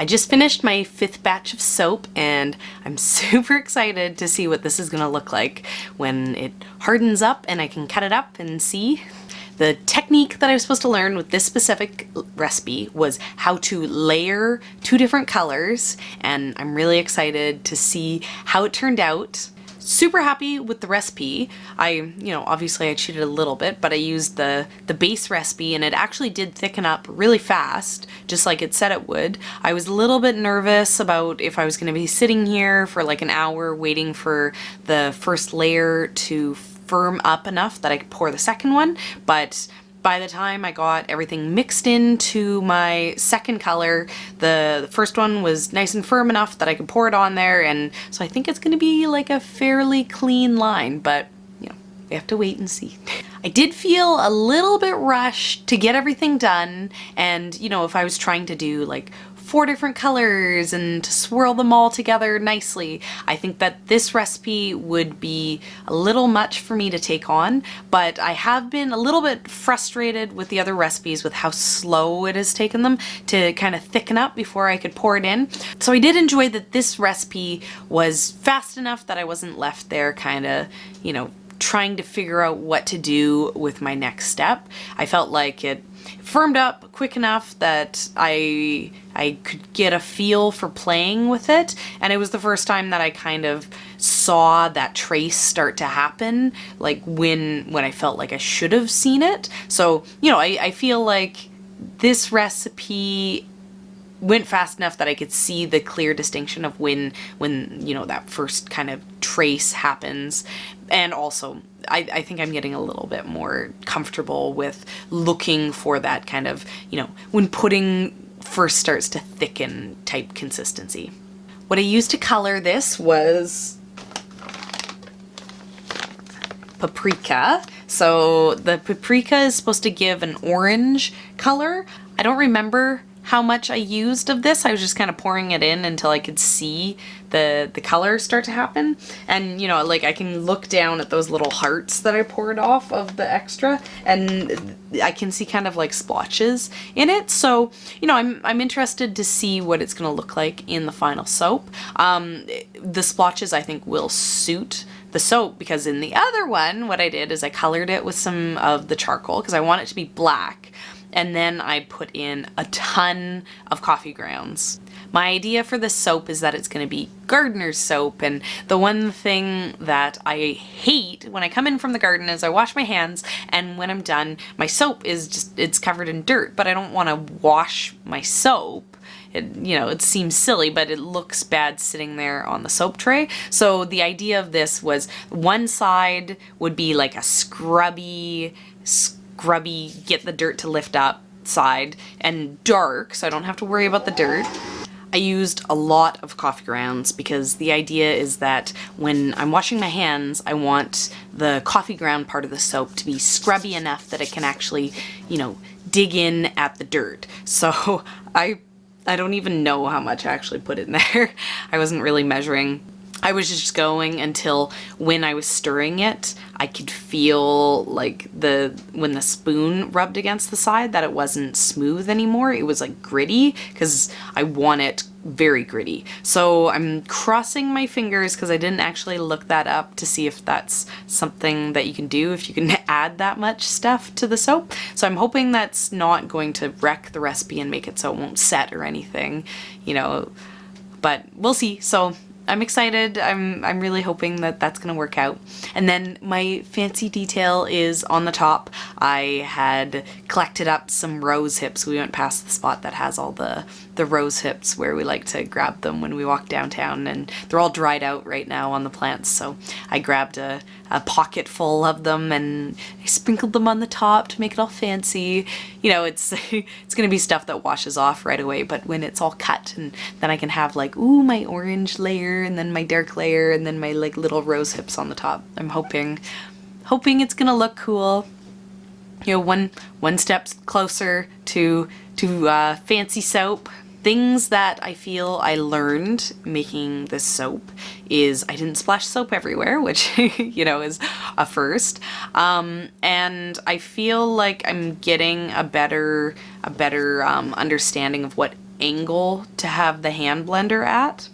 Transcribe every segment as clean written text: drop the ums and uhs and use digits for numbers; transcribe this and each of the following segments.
I just finished my 5th batch of soap and I'm super excited to see what this is gonna look like when it hardens up and I can cut it up and see. The technique that I was supposed to learn with this specific recipe was how to layer 2 different colors, and I'm really excited to see how it turned out. Super happy with the recipe. Obviously I cheated a little bit, but I used the base recipe and it actually did thicken up really fast, just like it said it would. I was a little bit nervous about if I was going to be sitting here for like an hour waiting for the first layer to firm up enough that I could pour the second one, but by the time I got everything mixed into my second color, the first one was nice and firm enough that I could pour it on there, and so I think it's going to be like a fairly clean line, but we have to wait and see. I did feel a little bit rushed to get everything done, and if I was trying to do like 4 different colors and to swirl them all together nicely, I think that this recipe would be a little much for me to take on, but I have been a little bit frustrated with the other recipes with how slow it has taken them to kind of thicken up before I could pour it in. So I did enjoy that this recipe was fast enough that I wasn't left there kind of, trying to figure out what to do with my next step. I felt like it firmed up quick enough that I could get a feel for playing with it, and it was the first time that I kind of saw that trace start to happen, like when I felt like I should have seen it. So I feel like this recipe went fast enough that I could see the clear distinction of when that first kind of trace happens. And also I think I'm getting a little bit more comfortable with looking for that kind of, when pudding first starts to thicken type consistency. What I used to color this was paprika. So the paprika is supposed to give an orange color. I don't remember how much I used of this. I was just kind of pouring it in until I could see the color start to happen. And like I can look down at those little hearts that I poured off of the extra, and I can see kind of like splotches in it. So I'm interested to see what it's gonna look like in the final soap. The splotches I think will suit the soap, because in the other one what I did is I colored it with some of the charcoal because I want it to be black, and then I put in a ton of coffee grounds. My idea for this soap is that it's going to be gardener's soap, and the one thing that I hate when I come in from the garden is I wash my hands, and when I'm done my soap is it's covered in dirt, but I don't want to wash my soap. It seems silly, but it looks bad sitting there on the soap tray. So the idea of this was one side would be like a scrubby, get the dirt to lift up side, and dark, so I don't have to worry about the dirt. I used a lot of coffee grounds because the idea is that when I'm washing my hands, I want the coffee ground part of the soap to be scrubby enough that it can actually, dig in at the dirt. So I don't even know how much I actually put in there. I wasn't really measuring. I was just going until when I was stirring it, I could feel like when the spoon rubbed against the side that it wasn't smooth anymore. It was like gritty, because I want it very gritty. So I'm crossing my fingers because I didn't actually look that up to see if that's something that you can do, if you can add that much stuff to the soap. So I'm hoping that's not going to wreck the recipe and make it so it won't set or anything, but we'll see. So I'm excited. I'm really hoping that that's gonna work out. And then my fancy detail is on the top. I had collected up some rose hips. We went past the spot that has all the rose hips where we like to grab them when we walk downtown, and they're all dried out right now on the plants. So I grabbed a pocket full of them and I sprinkled them on the top to make it all fancy. You know, it's it's gonna be stuff that washes off right away, but when it's all cut, and then I can have like, ooh, my orange layer and then my dark layer and then my like little rose hips on the top. I'm hoping it's gonna look cool. You know, one step closer to fancy soap. Things that I feel I learned making this soap is I didn't splash soap everywhere, which, you know, is a first. And I feel like I'm getting a better understanding of what angle to have the hand blender at.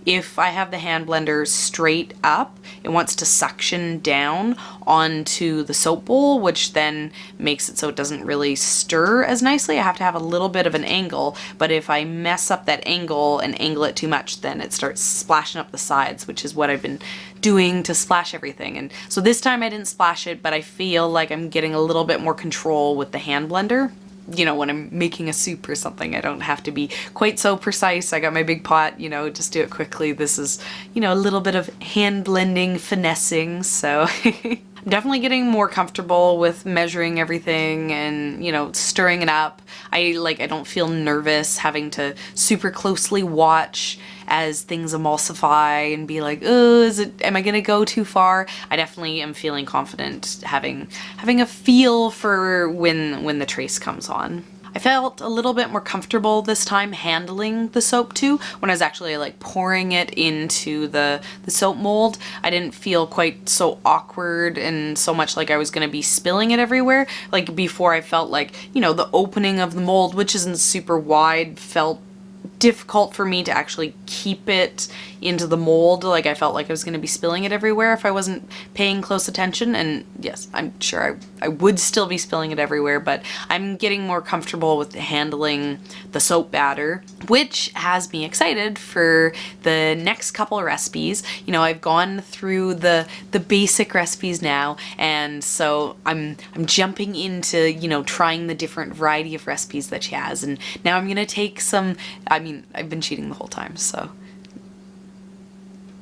If I have the hand blender straight up, it wants to suction down onto the soap bowl, which then makes it so it doesn't really stir as nicely. I have to have a little bit of an angle, but if I mess up that angle and angle it too much, then it starts splashing up the sides, which is what I've been doing to splash everything. And so this time I didn't splash it, but I feel like I'm getting a little bit more control with the hand blender. You know, when I'm making a soup or something, I don't have to be quite so precise. I got my big pot, you know, just do it quickly. This is, you know, a little bit of hand blending, finessing, so I'm definitely getting more comfortable with measuring everything and, you know, stirring it up. I don't feel nervous having to super closely watch as things emulsify and be like, oh, am I gonna go too far? I definitely am feeling confident having a feel for when the trace comes on. I felt a little bit more comfortable this time handling the soap too. When I was actually like pouring it into the soap mold, I didn't feel quite so awkward and so much like I was gonna be spilling it everywhere. Like before, I felt like, you know, the opening of the mold, which isn't super wide, felt difficult for me to actually keep it into the mold. Like I felt like I was going to be spilling it everywhere if I wasn't paying close attention. And yes, I'm sure I would still be spilling it everywhere, but I'm getting more comfortable with handling the soap batter, which has me excited for the next couple of recipes. You know, I've gone through the basic recipes now, and so I'm jumping into, you know, trying the different variety of recipes that she has. And now I'm gonna take some, I mean, I've been cheating the whole time, so.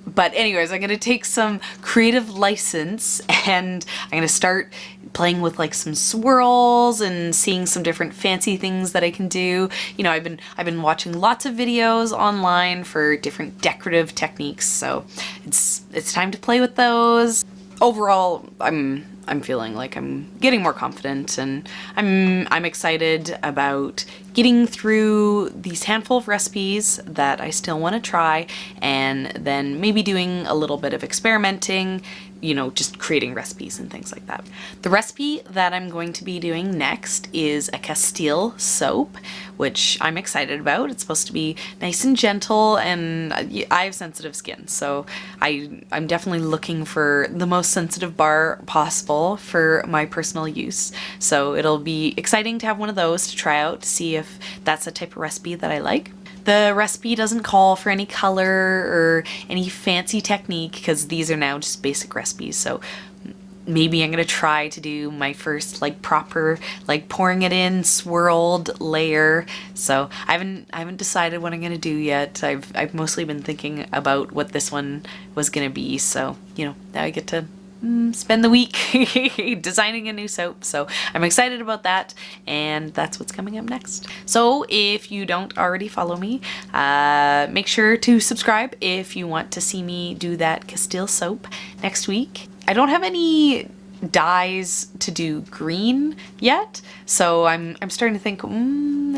But anyways, I'm gonna take some creative license and I'm gonna start playing with like some swirls and seeing some different fancy things that I can do. You know, I've been watching lots of videos online for different decorative techniques, so it's time to play with those. Overall, I'm feeling like I'm getting more confident, and I'm excited about getting through these handful of recipes that I still want to try, and then maybe doing a little bit of experimenting, you know, just creating recipes and things like that. The recipe that I'm going to be doing next is a Castile soap, which I'm excited about. It's supposed to be nice and gentle, and I have sensitive skin, so I'm definitely looking for the most sensitive bar possible for my personal use. So it'll be exciting to have one of those to try out to see if that's the type of recipe that I like. The recipe doesn't call for any color or any fancy technique because these are now just basic recipes. So maybe I'm gonna try to do my first like proper like pouring it in swirled layer. So I haven't decided what I'm gonna do yet. I've mostly been thinking about what this one was gonna be. So, you know, now I get to spend the week designing a new soap, so I'm excited about that, and that's what's coming up next. So if you don't already follow me, make sure to subscribe if you want to see me do that Castile soap next week. I don't have any dyes to do green yet, so I'm starting to think,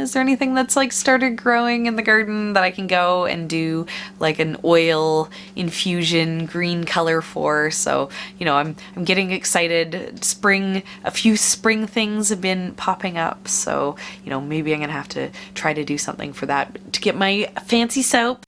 is there anything that's like started growing in the garden that I can go and do like an oil infusion green color for? So, you know, I'm getting excited. A few spring things have been popping up, so, you know, maybe I'm gonna have to try to do something for that to get my fancy soap.